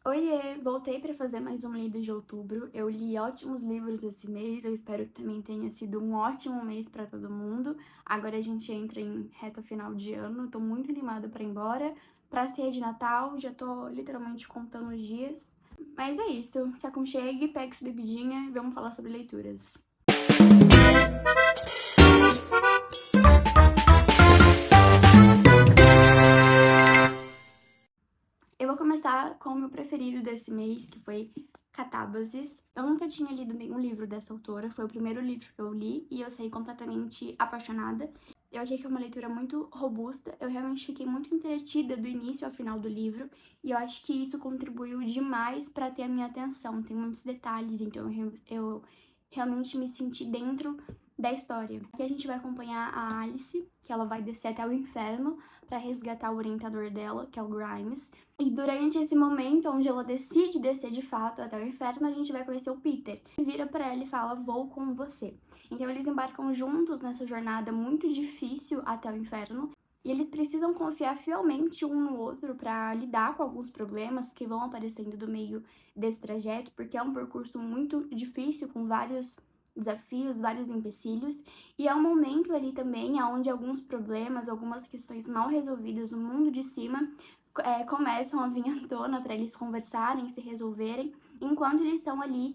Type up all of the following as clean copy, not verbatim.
Oiê, voltei para fazer mais um lido de outubro. Eu li ótimos livros esse mês, eu espero que também tenha sido um ótimo mês para todo mundo. Agora a gente entra em reta final de ano, tô muito animada para ir embora. Pra ceia de Natal, já tô literalmente contando os dias. Mas é isso, se aconchegue, pegue sua bebidinha e vamos falar sobre leituras. Eu vou começar com o meu preferido desse mês, que foi Catábases. Eu nunca tinha lido nenhum livro dessa autora, foi o primeiro livro que eu li e eu saí completamente apaixonada. Eu achei que é uma leitura muito robusta, eu realmente fiquei muito entretida do início ao final do livro e eu acho que isso contribuiu demais para ter a minha atenção. Tem muitos detalhes, então eu realmente me senti dentro da história. Aqui a gente vai acompanhar a Alice, que ela vai descer até o inferno para resgatar o orientador dela, que é o Grimes. E durante esse momento, onde ela decide descer de fato até o inferno, a gente vai conhecer o Peter, que vira pra ela e fala, vou com você. Então eles embarcam juntos nessa jornada muito difícil até o inferno, e eles precisam confiar fielmente um no outro para lidar com alguns problemas que vão aparecendo do meio desse trajeto, porque é um percurso muito difícil, com vários desafios, vários empecilhos, e é um momento ali também onde alguns problemas, algumas questões mal resolvidas no mundo de cima começam a vir à tona para eles conversarem, se resolverem, enquanto eles estão ali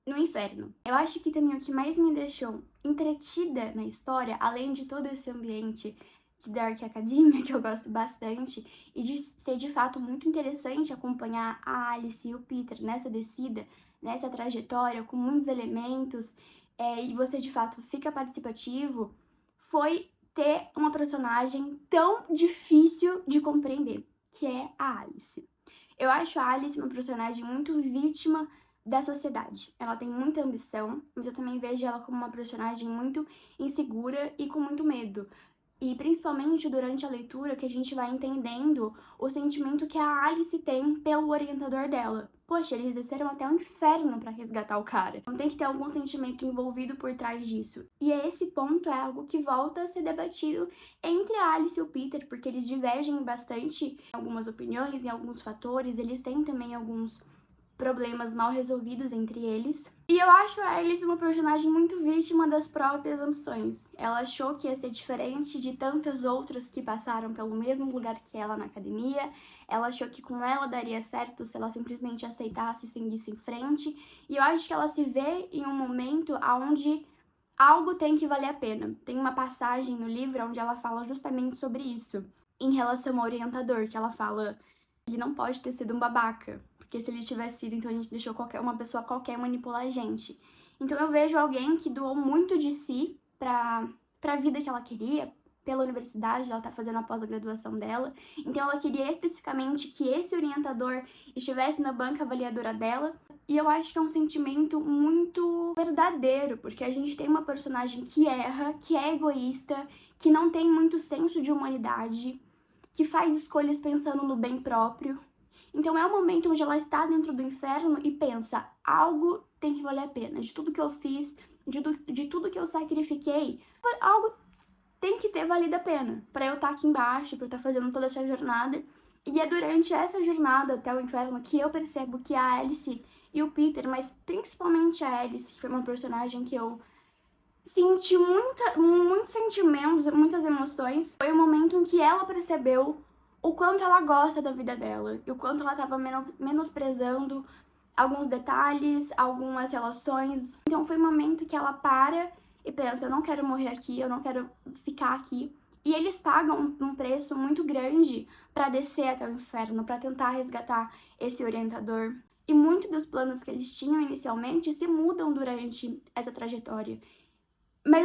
no inferno. Eu acho que também o que mais me deixou entretida na história, além de todo esse ambiente de Dark Academia, que eu gosto bastante, e de ser de fato muito interessante acompanhar a Alice e o Peter nessa descida, nessa trajetória, com muitos elementos, e você de fato fica participativo, foi ter uma personagem tão difícil de compreender, que é a Alice. Eu acho a Alice uma personagem muito vítima da sociedade. Ela tem muita ambição, mas eu também vejo ela como uma personagem muito insegura e com muito medo. E principalmente durante a leitura que a gente vai entendendo o sentimento que a Alice tem pelo orientador dela. Poxa, eles desceram até o inferno pra resgatar o cara. Então tem que ter algum sentimento envolvido por trás disso. E esse ponto é algo que volta a ser debatido entre a Alice e o Peter, porque eles divergem bastante em algumas opiniões, em alguns fatores, eles têm também alguns problemas mal resolvidos entre eles. E eu acho a Alice uma personagem muito vítima das próprias ambições. Ela achou que ia ser diferente de tantas outras que passaram pelo mesmo lugar que ela na academia. Ela achou que com ela daria certo se ela simplesmente aceitasse e seguisse em frente. E eu acho que ela se vê em um momento onde algo tem que valer a pena. Tem uma passagem no livro onde ela fala justamente sobre isso, em relação ao orientador, que ela fala: ele não pode ter sido um babaca, porque se ele tivesse sido, então a gente deixou uma pessoa qualquer manipular a gente. Então eu vejo alguém que doou muito de si pra vida que ela queria, pela universidade, ela tá fazendo a pós-graduação dela. Então ela queria especificamente que esse orientador estivesse na banca avaliadora dela. E eu acho que é um sentimento muito verdadeiro, porque a gente tem uma personagem que erra, que é egoísta, que não tem muito senso de humanidade, que faz escolhas pensando no bem próprio. Então é um momento onde ela está dentro do inferno e pensa, algo tem que valer a pena, de tudo que eu fiz, de tudo que eu sacrifiquei, algo tem que ter valido a pena para eu estar aqui embaixo, para eu estar fazendo toda essa jornada. E é durante essa jornada até o inferno que eu percebo que a Alice e o Peter, mas principalmente a Alice, que foi uma personagem que eu senti muitos sentimentos, muitas emoções. Foi o momento em que ela percebeu o quanto ela gosta da vida dela e o quanto ela estava menosprezando alguns detalhes, algumas relações. Então foi um momento que ela para e pensa, eu não quero morrer aqui, eu não quero ficar aqui. E eles pagam um preço muito grande para descer até o inferno, para tentar resgatar esse orientador. E muitos dos planos que eles tinham inicialmente se mudam durante essa trajetória. Mas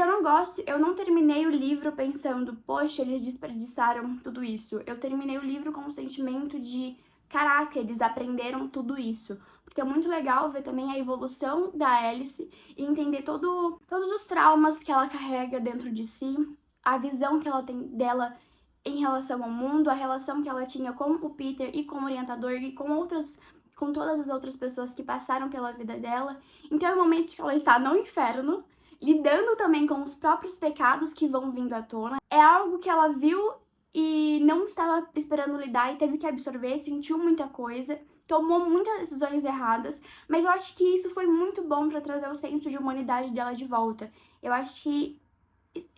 eu não terminei o livro pensando, poxa, eles desperdiçaram tudo isso. Eu terminei o livro com um sentimento de, caraca, eles aprenderam tudo isso. Porque é muito legal ver também a evolução da Alice e entender todos os traumas que ela carrega dentro de si, a visão que ela tem dela em relação ao mundo, a relação que ela tinha com o Peter e com o orientador e com todas as outras pessoas que passaram pela vida dela. Então é o momento que ela está no inferno, lidando também com os próprios pecados que vão vindo à tona. É algo que ela viu e não estava esperando lidar e teve que absorver, sentiu muita coisa. tomou muitas decisões erradas, mas eu acho que isso foi muito bom pra trazer o senso de humanidade dela de volta. Eu acho que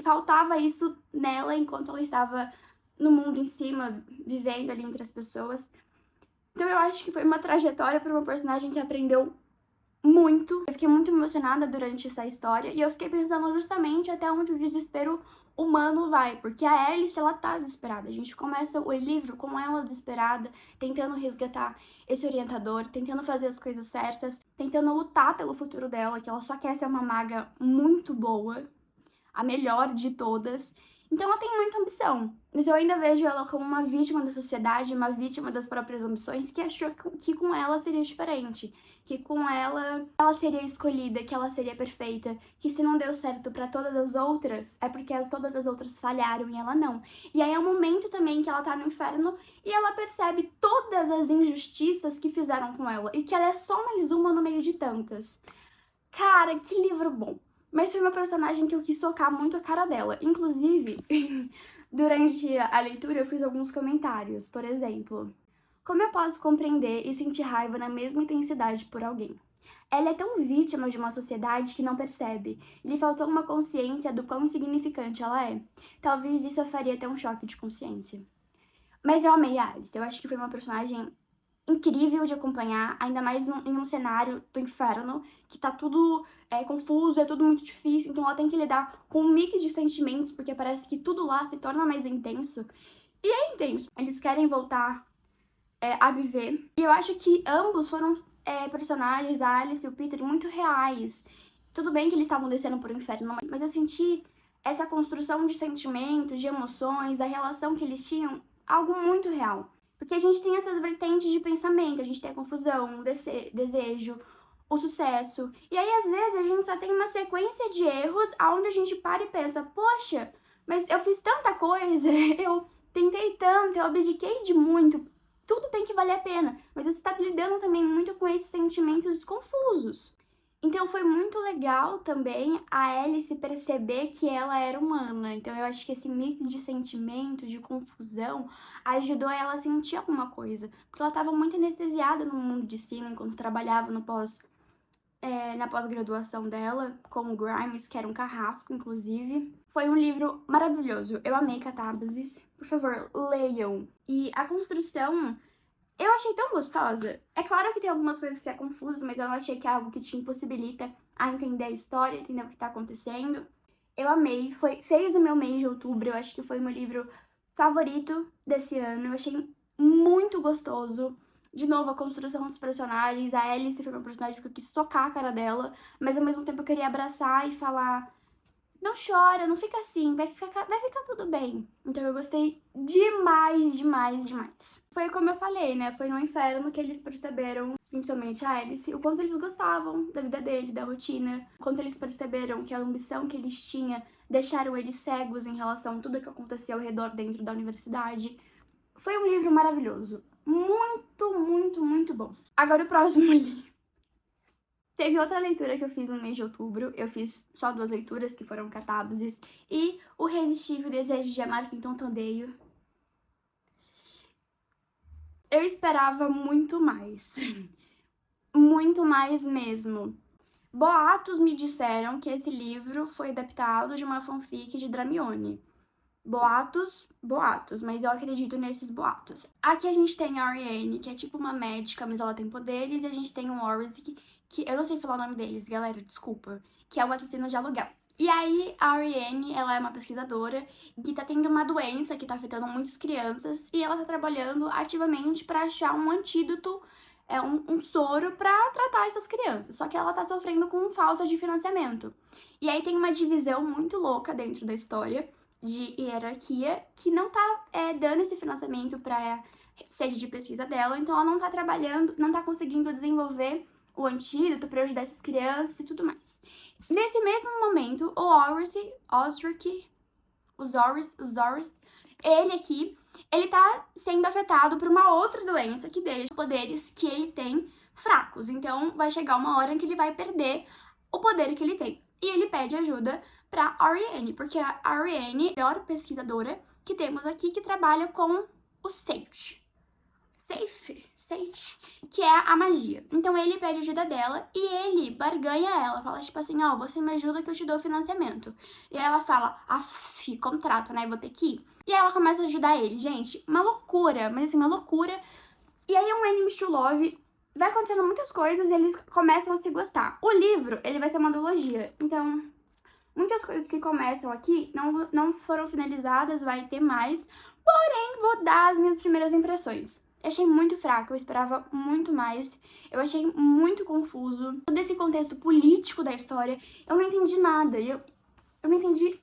faltava isso nela enquanto ela estava no mundo em cima, vivendo ali entre as pessoas. Então eu acho que foi uma trajetória para uma personagem que aprendeu muito. Eu fiquei muito emocionada durante essa história e eu fiquei pensando justamente até onde o desespero humano vai, porque a Alice, ela tá desesperada. A gente começa o livro com ela desesperada, tentando resgatar esse orientador, tentando fazer as coisas certas, tentando lutar pelo futuro dela, que ela só quer ser uma maga muito boa, a melhor de todas. Então ela tem muita ambição, mas eu ainda vejo ela como uma vítima da sociedade, uma vítima das próprias ambições, que achou que com ela seria diferente, que com ela seria escolhida, que ela seria perfeita, que se não deu certo pra todas as outras, é porque todas as outras falharam e ela não. E aí é um momento também que ela tá no inferno e ela percebe todas as injustiças que fizeram com ela e que ela é só mais uma no meio de tantas. Cara, que livro bom! Mas foi uma personagem que eu quis socar muito a cara dela. Inclusive, durante a leitura eu fiz alguns comentários. Por exemplo, como eu posso compreender e sentir raiva na mesma intensidade por alguém? Ela é tão vítima de uma sociedade que não percebe. Lhe faltou uma consciência do quão insignificante ela é. Talvez isso a faria ter um choque de consciência. Mas eu amei a Alice. Eu acho que foi uma personagem incrível de acompanhar, ainda mais em um cenário do inferno, que tá tudo confuso, é tudo muito difícil, então ela tem que lidar com um mix de sentimentos, porque parece que tudo lá se torna mais intenso. E é intenso. Eles querem voltar a viver. E eu acho que ambos foram personagens, a Alice e o Peter, muito reais. Tudo bem que eles estavam descendo pro inferno, mas eu senti essa construção de sentimentos, de emoções, a relação que eles tinham, algo muito real. Porque a gente tem essas vertentes de pensamento, a gente tem a confusão, o desejo, o sucesso. E aí, às vezes, a gente só tem uma sequência de erros onde a gente para e pensa, poxa, mas eu fiz tanta coisa, eu tentei tanto, eu abdiquei de muito, tudo tem que valer a pena. Mas você está lidando também muito com esses sentimentos confusos. Então foi muito legal também a Alice perceber que ela era humana. Então eu acho que esse mix de sentimento, de confusão, ajudou ela a sentir alguma coisa. Porque ela estava muito anestesiada no mundo de cima enquanto trabalhava na pós-graduação dela, com o Grimes, que era um carrasco, inclusive. Foi um livro maravilhoso. Eu amei Catábasis. Por favor, leiam. E a construção eu achei tão gostosa. É claro que tem algumas coisas que é confusas, mas eu não achei que é algo que te impossibilita a entender a história, entender o que tá acontecendo. Eu amei, fez o meu mês de outubro, eu acho que foi o meu livro favorito desse ano. Eu achei muito gostoso. De novo, a construção dos personagens, a Alice foi uma personagem que eu quis tocar a cara dela, mas ao mesmo tempo eu queria abraçar e falar: não chora, não fica assim, vai ficar tudo bem. Então eu gostei demais, demais, demais. Foi como eu falei, né? Foi no inferno que eles perceberam, principalmente a Alice, o quanto eles gostavam da vida dele, da rotina, o quanto eles perceberam que a ambição que eles tinham deixaram eles cegos em relação a tudo que acontecia ao redor dentro da universidade. Foi um livro maravilhoso. Muito, muito, muito bom. Agora o próximo livro. Teve outra leitura que eu fiz no mês de outubro, eu fiz só 2 leituras, que foram Catábasis e O Irresistível Desejo de Amar Quem Tanto Odeio. Eu esperava muito mais. Muito mais mesmo. Boatos me disseram que esse livro foi adaptado de uma fanfic de Dramione. Boatos, mas eu acredito nesses boatos. Aqui a gente tem a Ariane, que é tipo uma médica, mas ela tem poderes, e a gente tem o Orsic, que eu não sei falar o nome deles, galera, desculpa, que é um assassino de aluguel. E aí, a Ariane, ela é uma pesquisadora que tá tendo uma doença que tá afetando muitas crianças, e ela tá trabalhando ativamente pra achar um antídoto, um soro pra tratar essas crianças, só que ela tá sofrendo com falta de financiamento. E aí tem uma divisão muito louca dentro da história, de hierarquia, que não tá dando esse financiamento pra sede de pesquisa dela, então ela não tá trabalhando, não tá conseguindo desenvolver o antídoto pra ajudar essas crianças e tudo mais. Nesse mesmo momento, o Zoris, ele aqui, ele tá sendo afetado por uma outra doença que deixa os poderes que ele tem fracos, então vai chegar uma hora em que ele vai perder o poder que ele tem. E ele pede ajuda pra Ariane, porque a Ariane é a melhor pesquisadora que temos aqui, que trabalha com o Safe. Fate, que é a magia. Então ele pede ajuda dela e ele barganha ela, fala tipo assim, ó, você me ajuda que eu te dou financiamento. E aí ela fala, contrato, né, vou ter que ir. E aí ela começa a ajudar ele, gente, uma loucura, mas assim, uma loucura. E aí é um enemies to love, vai acontecendo muitas coisas e eles começam a se gostar. O livro, ele vai ser uma duologia, então muitas coisas que começam aqui não foram finalizadas, vai ter mais, porém vou dar as minhas primeiras impressões. Eu achei muito fraco, eu esperava muito mais, eu achei muito confuso. Todo esse contexto político da história, eu não entendi nada, eu não entendi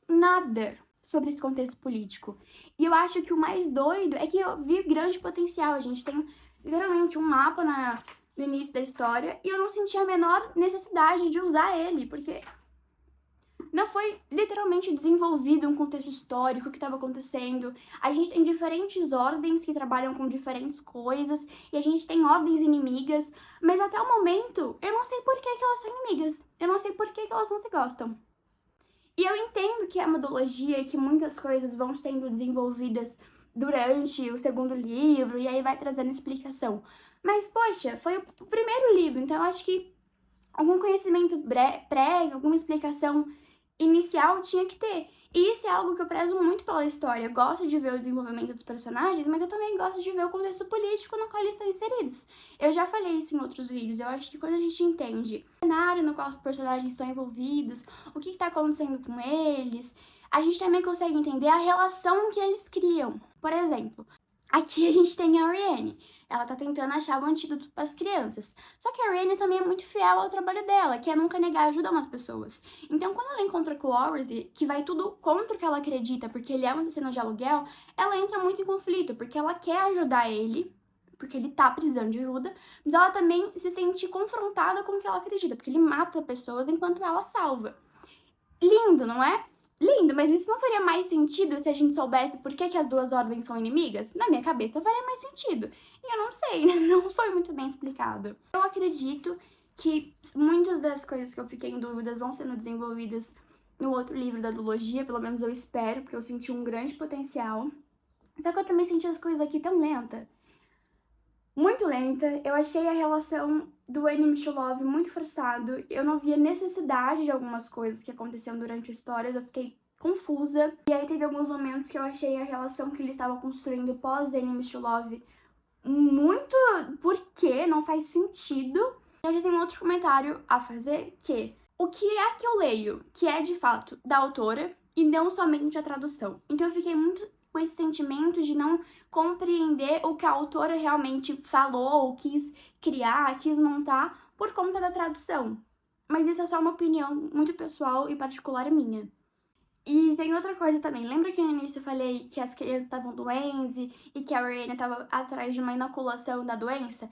nada sobre esse contexto político. E eu acho que o mais doido é que eu vi grande potencial. A gente tem literalmente um mapa no início da história e eu não senti a menor necessidade de usar ele, porque não foi literalmente desenvolvido um contexto histórico, o que estava acontecendo. A gente tem diferentes ordens que trabalham com diferentes coisas e a gente tem ordens inimigas, mas até o momento eu não sei por que elas são inimigas. Eu não sei por que elas não se gostam. E eu entendo que é uma duologia e que muitas coisas vão sendo desenvolvidas durante o segundo livro e aí vai trazendo explicação. Mas, poxa, foi o primeiro livro, então eu acho que algum conhecimento prévio, alguma explicação inicial tinha que ter. E isso é algo que eu prezo muito pela história. Eu gosto de ver o desenvolvimento dos personagens, mas eu também gosto de ver o contexto político no qual eles estão inseridos. Eu já falei isso em outros vídeos. Eu acho que quando a gente entende o cenário no qual os personagens estão envolvidos, o que está acontecendo com eles, a gente também consegue entender a relação que eles criam. Por exemplo, aqui a gente tem a Arianne. Ela tá tentando achar o antídoto para as crianças. Só que a Arianne também é muito fiel ao trabalho dela, que é nunca negar ajuda umas pessoas. Então, quando ela encontra com o Orczy, que vai tudo contra o que ela acredita, porque ele é um assassino de aluguel, ela entra muito em conflito, porque ela quer ajudar ele, porque ele tá precisando de ajuda, mas ela também se sente confrontada com o que ela acredita, porque ele mata pessoas enquanto ela salva. Lindo, não é? Lindo, mas isso não faria mais sentido se a gente soubesse por que as duas ordens são inimigas? Na minha cabeça faria mais sentido. E eu não sei, não foi muito bem explicado. Eu acredito que muitas das coisas que eu fiquei em dúvidas vão sendo desenvolvidas no outro livro da duologia, pelo menos eu espero, porque eu senti um grande potencial. Só que eu também senti as coisas aqui tão lenta. Muito lenta, eu achei a relação do enemies to love muito forçado, eu não via necessidade de algumas coisas que aconteciam durante a história, eu fiquei confusa. E aí teve alguns momentos que eu achei a relação que ele estava construindo pós enemies to love muito... por quê? Não faz sentido. Eu já tenho um outro comentário a fazer, que o que é que eu leio, que é de fato da autora e não somente a tradução. Então eu fiquei muito com esse sentimento de não compreender o que a autora realmente falou, quis criar, quis montar por conta da tradução. Mas isso é só uma opinião muito pessoal e particular minha. E tem outra coisa também, lembra que no início eu falei que as crianças estavam doentes e que a Arianne estava atrás de uma inoculação da doença?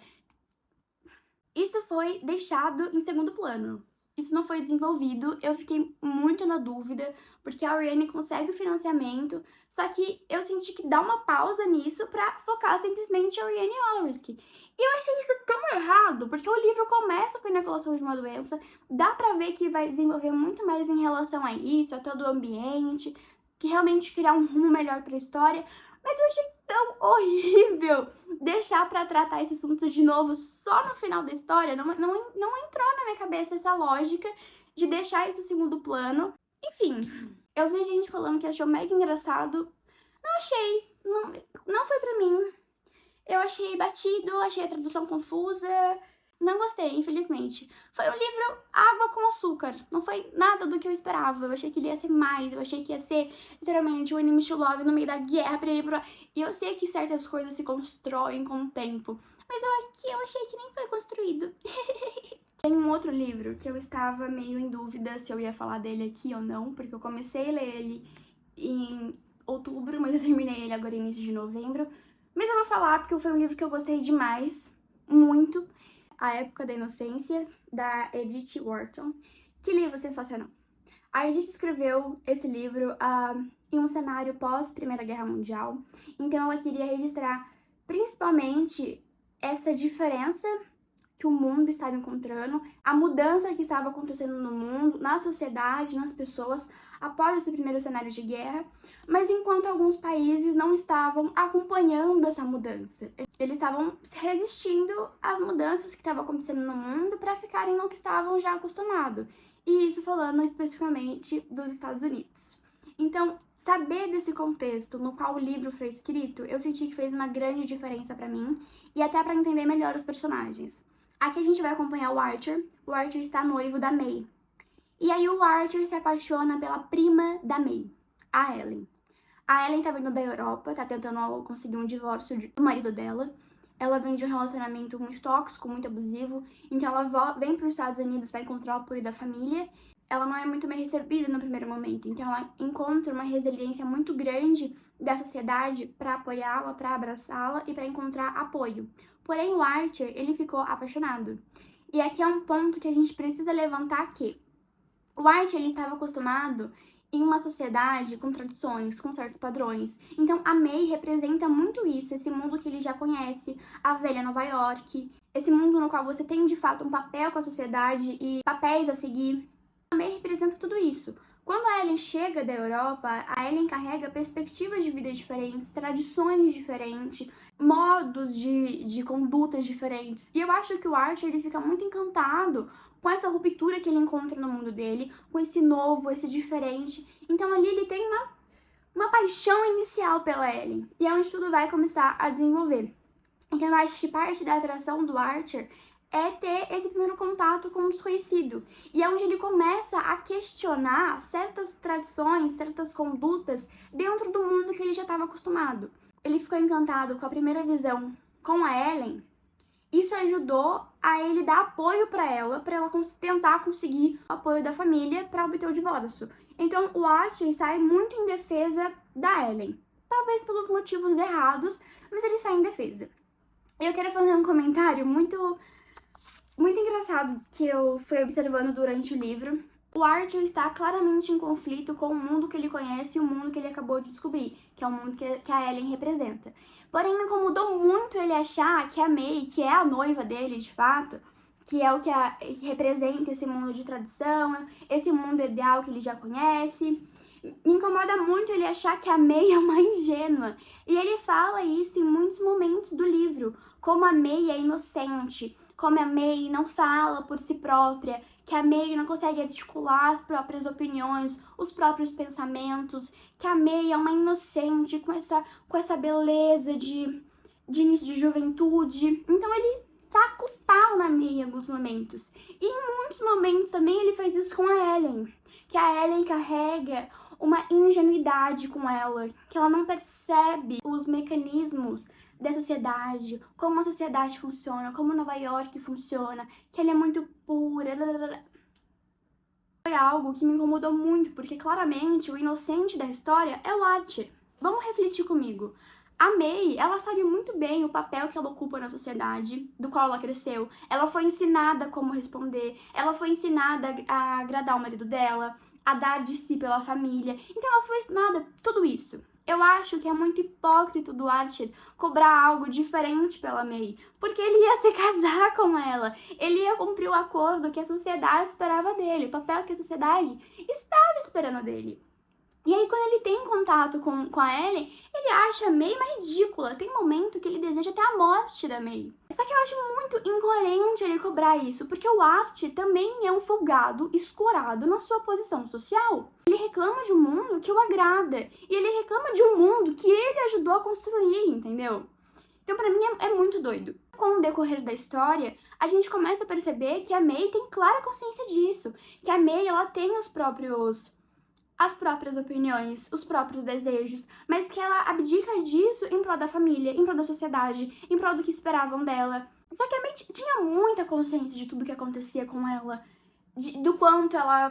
Isso foi deixado em segundo plano. Isso não foi desenvolvido, eu fiquei muito na dúvida, porque a Arianne consegue o financiamento, só que eu senti que dá uma pausa nisso pra focar simplesmente a Arianne Orczy. E eu achei isso tão errado, porque o livro começa com a inoculação de uma doença, dá pra ver que vai desenvolver muito mais em relação a isso, a todo o ambiente, que realmente criar um rumo melhor pra história, mas eu achei tão horrível deixar pra tratar esse assunto de novo só no final da história. Não entrou na minha cabeça essa lógica de deixar isso em segundo plano. Enfim, eu vi gente falando que achou mega engraçado. Não achei, não foi pra mim. Eu achei batido, achei a tradução confusa. Não gostei, infelizmente. Foi um livro água com açúcar. Não foi nada do que eu esperava. Eu achei que ele ia ser mais. Eu achei que ia ser, literalmente, um enemies to love no meio da guerra pra ele pro... E eu sei que certas coisas se constroem com o tempo. Mas eu achei que nem foi construído. Tem um outro livro que eu estava meio em dúvida se eu ia falar dele aqui ou não. Porque eu comecei a ler ele em outubro, mas eu terminei ele agora em início de novembro. Mas eu vou falar porque foi um livro que eu gostei demais. Muito. A Época da Inocência, da Edith Wharton. Que livro sensacional! A Edith escreveu esse livro em um cenário pós-Primeira Guerra Mundial, então ela queria registrar principalmente essa diferença que o mundo estava encontrando, a mudança que estava acontecendo no mundo, na sociedade, nas pessoas, após esse primeiro cenário de guerra, mas enquanto alguns países não estavam acompanhando essa mudança. Eles estavam resistindo às mudanças que estavam acontecendo no mundo para ficarem no que estavam já acostumados. E isso falando especificamente dos Estados Unidos. Então, saber desse contexto no qual o livro foi escrito, eu senti que fez uma grande diferença pra mim e até pra entender melhor os personagens. Aqui a gente vai acompanhar o Archer. O Archer está noivo da May. E aí o Archer se apaixona pela prima da May, a Ellen. A Ellen tá vindo da Europa, tá tentando conseguir um divórcio do marido dela. Ela vem de um relacionamento muito tóxico, muito abusivo, então ela vem para os Estados Unidos para encontrar o apoio da família. Ela não é muito bem recebida no primeiro momento, então ela encontra uma resiliência muito grande da sociedade para apoiá-la, para abraçá-la e para encontrar apoio. Porém, o Archer, ele ficou apaixonado. E aqui é um ponto que a gente precisa levantar aqui. O Archer, ele estava acostumado em uma sociedade com tradições, com certos padrões. Então, a May representa muito isso, esse mundo que ele já conhece, a velha Nova York, esse mundo no qual você tem, de fato, um papel com a sociedade e papéis a seguir. A May representa tudo isso. Quando a Ellen chega da Europa, a Ellen carrega perspectivas de vida diferentes, tradições diferentes, modos de condutas diferentes. E eu acho que o Archer, ele fica muito encantado com essa ruptura que ele encontra no mundo dele, com esse novo, esse diferente. Então ali ele tem uma paixão inicial pela Ellen. E é onde tudo vai começar a desenvolver. Então eu acho que parte da atração do Archer é ter esse primeiro contato com o desconhecido. E é onde ele começa a questionar certas tradições, certas condutas dentro do mundo que ele já estava acostumado. Ele ficou encantado com a primeira visão com a Ellen. Isso ajudou a ele dar apoio para ela tentar conseguir o apoio da família para obter o divórcio. Então o Archer sai muito em defesa da Ellen. Talvez pelos motivos errados, mas ele sai em defesa. Eu quero fazer um comentário muito engraçado que eu fui observando durante o livro. O Archer está claramente em conflito com o mundo que ele conhece e o mundo que ele acabou de descobrir, que é o mundo que a Ellen representa. Porém, me incomodou muito ele achar que a May, que é a noiva dele de fato, que é o que representa esse mundo de tradição, esse mundo ideal que ele já conhece. Me incomoda muito ele achar que a May é uma ingênua. E ele fala isso em muitos momentos do livro, como a May é inocente, como a May não fala por si própria, que a May não consegue articular as próprias opiniões, os próprios pensamentos, que a May é uma inocente com essa beleza de início de juventude. Então ele tá culpado na May em alguns momentos. E em muitos momentos também ele faz isso com a Ellen, que a Ellen carrega uma ingenuidade com ela, que ela não percebe os mecanismos da sociedade, como a sociedade funciona, como Nova York funciona, que ela é muito pura. Foi algo que me incomodou muito, porque claramente o inocente da história é o Archer. Vamos refletir comigo. A May, ela sabe muito bem o papel que ela ocupa na sociedade, do qual ela cresceu. Ela foi ensinada como responder, ela foi ensinada a agradar o marido dela, a dar de si pela família. Então ela foi ensinada tudo isso. Eu acho que é muito hipócrita do Archer cobrar algo diferente pela May, porque ele ia se casar com ela, ele ia cumprir o acordo que a sociedade esperava dele, o papel que a sociedade estava esperando dele. E aí, quando ele tem contato com a Ellen, ele acha a May uma ridícula. Tem momento que ele deseja até a morte da May. Só que eu acho muito incoerente ele cobrar isso, porque o Archer também é um folgado escorado na sua posição social. Ele reclama de um mundo que o agrada, e ele reclama de um mundo que ele ajudou a construir, entendeu? Então, pra mim, é muito doido. Com o decorrer da história, a gente começa a perceber que a May tem clara consciência disso, que a May, ela tem as próprias opiniões, os próprios desejos, mas que ela abdica disso em prol da família, em prol da sociedade, em prol do que esperavam dela. Só que a May tinha muita consciência de tudo que acontecia com ela, do quanto ela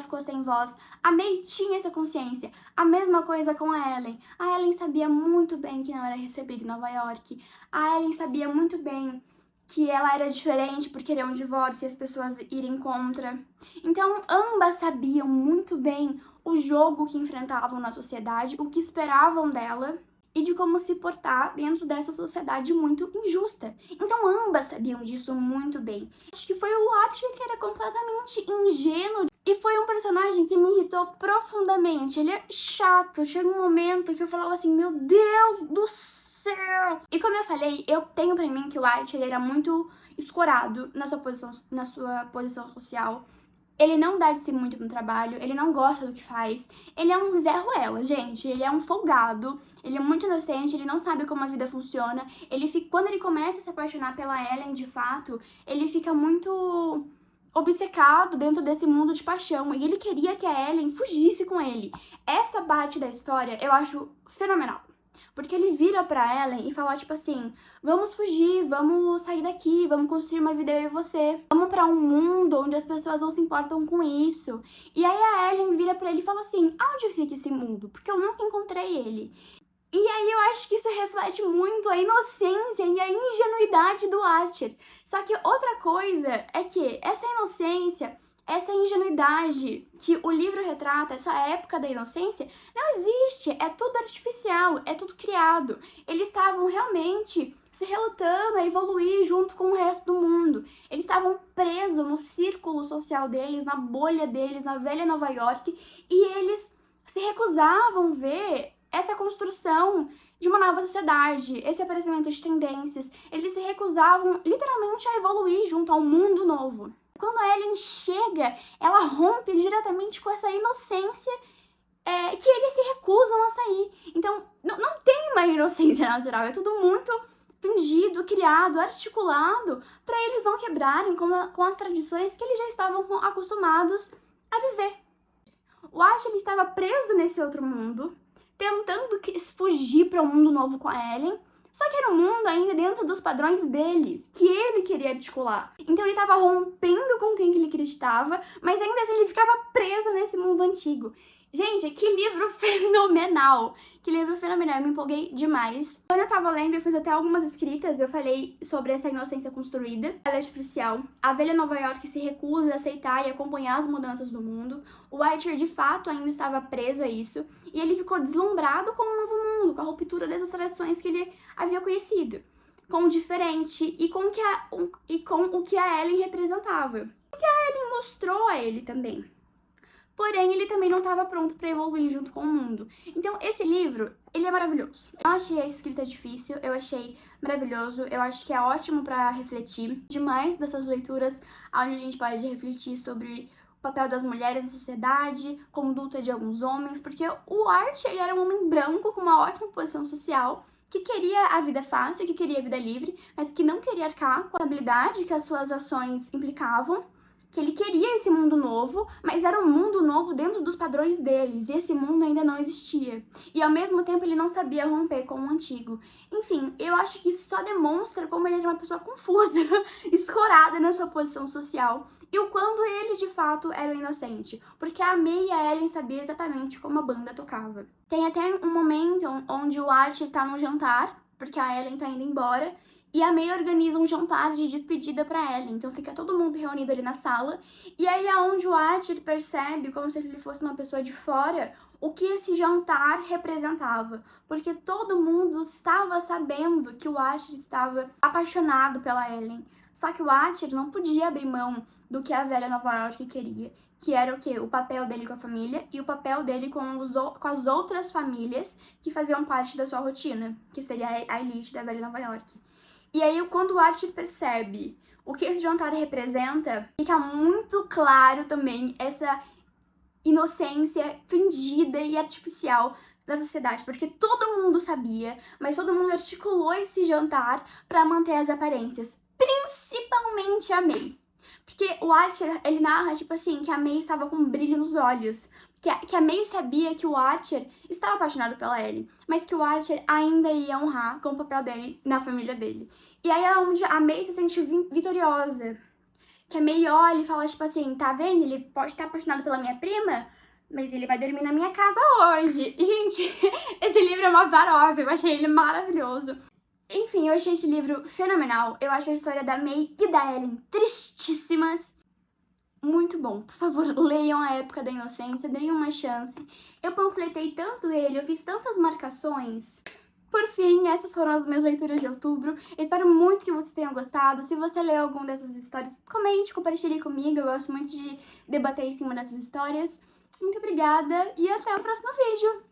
ficou sem voz. A May tinha essa consciência. A mesma coisa com a Ellen. A Ellen sabia muito bem que não era recebida em Nova York. A Ellen sabia muito bem que ela era diferente por querer um divórcio e as pessoas irem contra. Então, ambas sabiam muito bem o jogo que enfrentavam na sociedade, o que esperavam dela e de como se portar dentro dessa sociedade muito injusta. Então, ambas sabiam disso muito bem. Acho que foi o Archer que era completamente ingênuo E foi um personagem que me irritou profundamente. Ele é chato. Chega um momento que eu falava assim, meu Deus do céu! E como eu falei, eu tenho pra mim que o Archer ele era muito escorado na sua posição social. Ele não dá de si muito no trabalho, ele não gosta do que faz. Ele é um Zé Ruela, gente. Ele é um folgado, ele é muito inocente, ele não sabe como a vida funciona. Quando ele começa a se apaixonar pela Ellen, de fato, ele fica muito obcecado dentro desse mundo de paixão. E ele queria que a Ellen fugisse com ele. Essa parte da história eu acho fenomenal. Porque ele vira pra Ellen e fala, tipo assim, vamos fugir, vamos sair daqui, vamos construir uma vida eu e você. Vamos pra um mundo onde as pessoas não se importam com isso. E aí a Ellen vira pra ele e fala assim, aonde fica esse mundo? Porque eu nunca encontrei ele. E aí eu acho que isso reflete muito a inocência e a ingenuidade do Archer. Só que outra coisa é que essa inocência, essa ingenuidade que o livro retrata, essa época da inocência, não existe, é tudo artificial, é tudo criado. Eles estavam realmente se relutando a evoluir junto com o resto do mundo. Eles estavam presos no círculo social deles, na bolha deles, na velha Nova York, e eles se recusavam a ver essa construção de uma nova sociedade, esse aparecimento de tendências. Eles se recusavam literalmente a evoluir junto ao mundo novo. Quando a Ellen chega, ela rompe diretamente com essa inocência que eles se recusam a sair. Então, não tem uma inocência natural, é tudo muito fingido, criado, articulado, para eles não quebrarem com as tradições que eles já estavam acostumados a viver. O Archer estava preso nesse outro mundo, tentando fugir para um mundo novo com a Ellen, só que era um mundo ainda dentro dos padrões deles, que ele queria articular. Então ele estava rompendo com quem ele acreditava, mas ainda assim ele ficava preso nesse mundo antigo. Gente, que livro fenomenal! Que livro fenomenal, eu me empolguei demais. Quando eu tava lendo, eu fiz até algumas escritas, eu falei sobre essa inocência construída, ela é artificial. A velha Nova York se recusa a aceitar e acompanhar as mudanças do mundo. O Archer, de fato, ainda estava preso a isso, e ele ficou deslumbrado com um novo mundo, com a ruptura dessas tradições que ele havia conhecido, com o diferente e com o que a Ellen representava. O que a Ellen mostrou a ele também. Porém, ele também não estava pronto para evoluir junto com o mundo. Então, esse livro, ele é maravilhoso. Eu não achei a escrita difícil, eu achei maravilhoso, eu acho que é ótimo para refletir demais dessas leituras, onde a gente pode refletir sobre o papel das mulheres na sociedade, conduta de alguns homens, porque o Archer, ele era um homem branco com uma ótima posição social, que queria a vida fácil, que queria a vida livre, mas que não queria arcar com a habilidade que as suas ações implicavam, que ele queria esse mundo novo, mas era um mundo novo dentro dos padrões deles, e esse mundo ainda não existia. E ao mesmo tempo ele não sabia romper com o antigo. Enfim, eu acho que isso só demonstra como ele era uma pessoa confusa, escorada na sua posição social, e o quanto ele de fato era o inocente, porque a May e a Ellen sabiam exatamente como a banda tocava. Tem até um momento onde o Archer tá num jantar, porque a Ellen tá indo embora, e a May organiza um jantar de despedida pra Ellen. Então fica todo mundo reunido ali na sala. E aí é onde o Archer percebe, como se ele fosse uma pessoa de fora, o que esse jantar representava. Porque todo mundo estava sabendo que o Archer estava apaixonado pela Ellen. Só que o Archer não podia abrir mão do que a velha Nova York queria. Que era o quê? O papel dele com a família e o papel dele com as outras famílias que faziam parte da sua rotina. Que seria a elite da velha Nova York. E aí, quando o Archer percebe o que esse jantar representa, fica muito claro também essa inocência fingida e artificial da sociedade, porque todo mundo sabia, mas todo mundo articulou esse jantar para manter as aparências, principalmente a May. Porque o Archer, ele narra, tipo assim, que a May estava com um brilho nos olhos, que a May sabia que o Archer estava apaixonado pela Ellie, mas que o Archer ainda ia honrar com o papel dele na família dele. E aí é onde a May se sente vitoriosa. Que a May olha e fala, tipo assim, tá vendo? Ele pode estar apaixonado pela minha prima, mas ele vai dormir na minha casa hoje. Gente, esse livro é uma farofa, eu achei ele maravilhoso. Enfim, eu achei esse livro fenomenal. Eu acho a história da May e da Ellen tristíssimas. Muito bom. Por favor, leiam A Época da Inocência, deem uma chance. Eu panfletei tanto ele, eu fiz tantas marcações. Por fim, essas foram as minhas leituras de outubro. Eu espero muito que vocês tenham gostado. Se você leu alguma dessas histórias, comente, compartilhe comigo. Eu gosto muito de debater em cima dessas histórias. Muito obrigada e até o próximo vídeo!